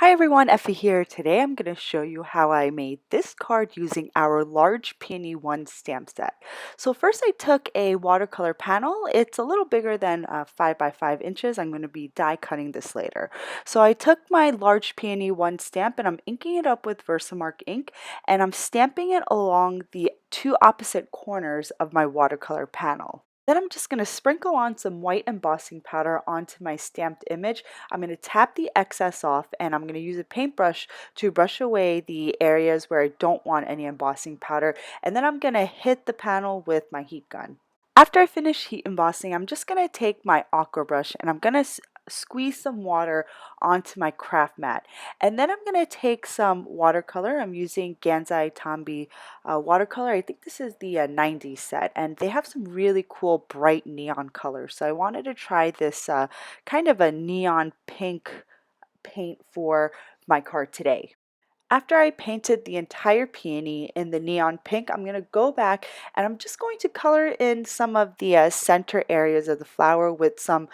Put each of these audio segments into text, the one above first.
Hi everyone, Effie here. Today I'm going to show you how I made this card using our large Peony 1 stamp set. So first I took a watercolor panel. It's a little bigger than 5 by 5 inches. I'm going to be die cutting this later. So I took my large Peony 1 stamp and I'm inking it up with Versamark ink, and I'm stamping it along the two opposite corners of my watercolor panel. Then I'm just going to sprinkle on some white embossing powder onto my stamped image. I'm going to tap the excess off, and I'm going to use a paintbrush to brush away the areas where I don't want any embossing powder, and then I'm going to hit the panel with my heat gun. After I finish heat embossing, I'm just going to take my aqua brush and I'm going to squeeze some water onto my craft mat. And then I'm going to take some watercolor. I'm using Gansai Tambi watercolor. I think this is the 90s set, and they have some really cool bright neon colors. So I wanted to try this kind of a neon pink paint for my card today. After I painted the entire peony in the neon pink, I'm going to go back and I'm just going to color in some of the center areas of the flower with some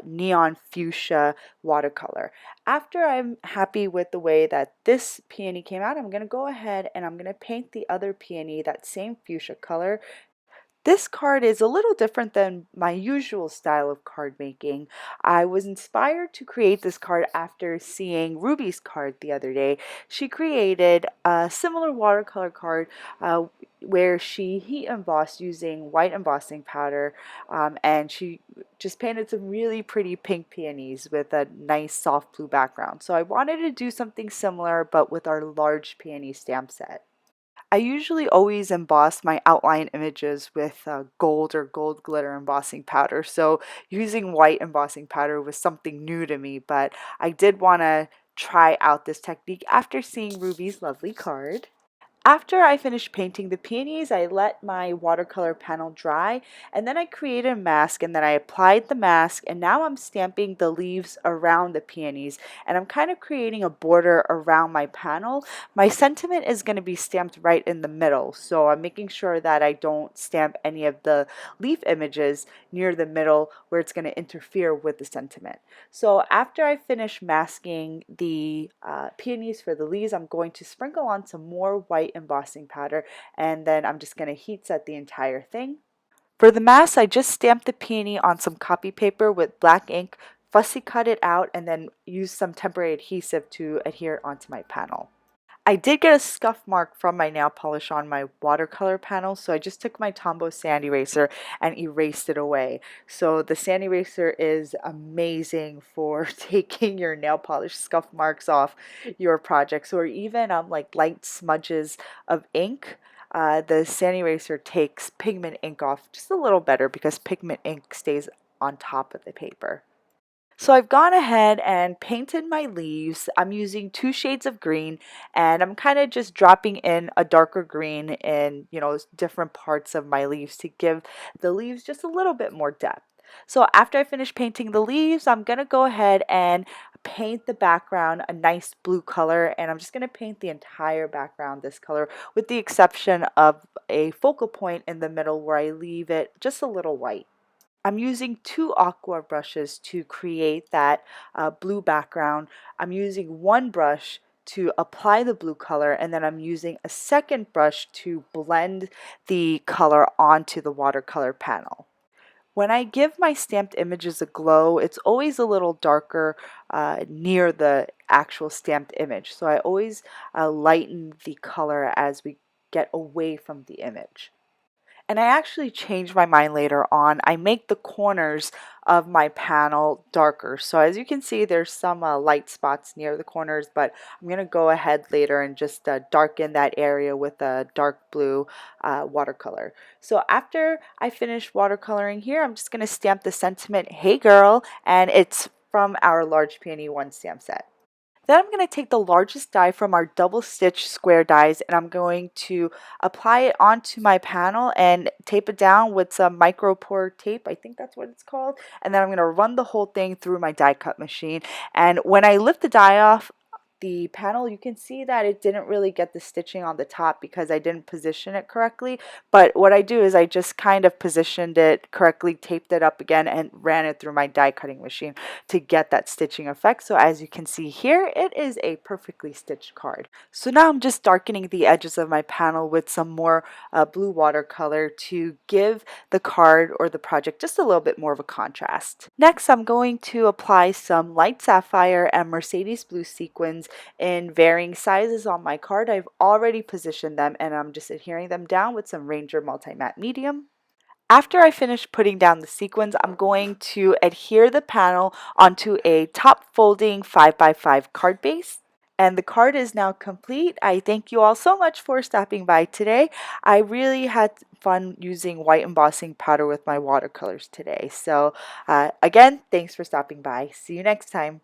neon fuchsia watercolor. After I'm happy with the way that this peony came out, I'm going to go ahead and I'm going to paint the other peony that same fuchsia color. This card is a little different than my usual style of card making. I was inspired to create this card after seeing Ruby's card the other day. She created a similar watercolor card where she heat embossed using white embossing powder, and she just painted some really pretty pink peonies with a nice soft blue background. So I wanted to do something similar but with our large peony stamp set. I usually always emboss my outline images with gold or gold glitter embossing powder, so using white embossing powder was something new to me, but I did want to try out this technique after seeing Ruby's lovely card. After I finished painting the peonies, I let my watercolor panel dry, and then I created a mask, and then I applied the mask, and now I'm stamping the leaves around the peonies, and I'm kind of creating a border around my panel. My sentiment is going to be stamped right in the middle, so I'm making sure that I don't stamp any of the leaf images near the middle where it's going to interfere with the sentiment. So after I finish masking the peonies for the leaves, I'm going to sprinkle on some more white embossing powder, and then I'm just going to heat set the entire thing. For the mask, I just stamped the peony on some copy paper with black ink, fussy cut it out, and then used some temporary adhesive to adhere it onto my panel. I did get a scuff mark from my nail polish on my watercolor panel, so I just took my Tombow sand eraser and erased it away. So the sand eraser is amazing for taking your nail polish scuff marks off your projects, or even like light smudges of ink. The sand eraser takes pigment ink off just a little better because pigment ink stays on top of the paper. So I've gone ahead and painted my leaves. I'm using two shades of green, and I'm kind of just dropping in a darker green in, different parts of my leaves to give the leaves just a little bit more depth. So after I finish painting the leaves, I'm going to go ahead and paint the background a nice blue color, and I'm just going to paint the entire background this color with the exception of a focal point in the middle where I leave it just a little white. I'm using two aqua brushes to create that blue background. I'm using one brush to apply the blue color, and then I'm using a second brush to blend the color onto the watercolor panel. When I give my stamped images a glow, it's always a little darker near the actual stamped image. So I always lighten the color as we get away from the image. And I actually change my mind later on. I make the corners of my panel darker. So as you can see, there's some light spots near the corners, but I'm going to go ahead later and just darken that area with a dark blue watercolor. So after I finish watercoloring here, I'm just going to stamp the sentiment, "Hey girl," and it's from our large Peony 1 stamp set. Then I'm going to take the largest die from our double stitch square dies, and I'm going to apply it onto my panel and tape it down with some micro pour tape. I think that's what it's called. And then I'm going to run the whole thing through my die cut machine. And when I lift the die off, the panel, you can see that it didn't really get the stitching on the top because I didn't position it correctly. But what I do is I just kind of positioned it correctly, taped it up again, and ran it through my die cutting machine to get that stitching effect. So as you can see here, it is a perfectly stitched card. So now I'm just darkening the edges of my panel with some more blue watercolor to give the card or the project just a little bit more of a contrast. Next, I'm going to apply some light sapphire and Mercedes blue sequins in varying sizes on my card. I've already positioned them and I'm just adhering them down with some Ranger Multi-Matte Medium. After I finish putting down the sequins, I'm going to adhere the panel onto a top folding 5x5 card base. And the card is now complete. I thank you all so much for stopping by today. I really had fun using white embossing powder with my watercolors today. So again, thanks for stopping by. See you next time.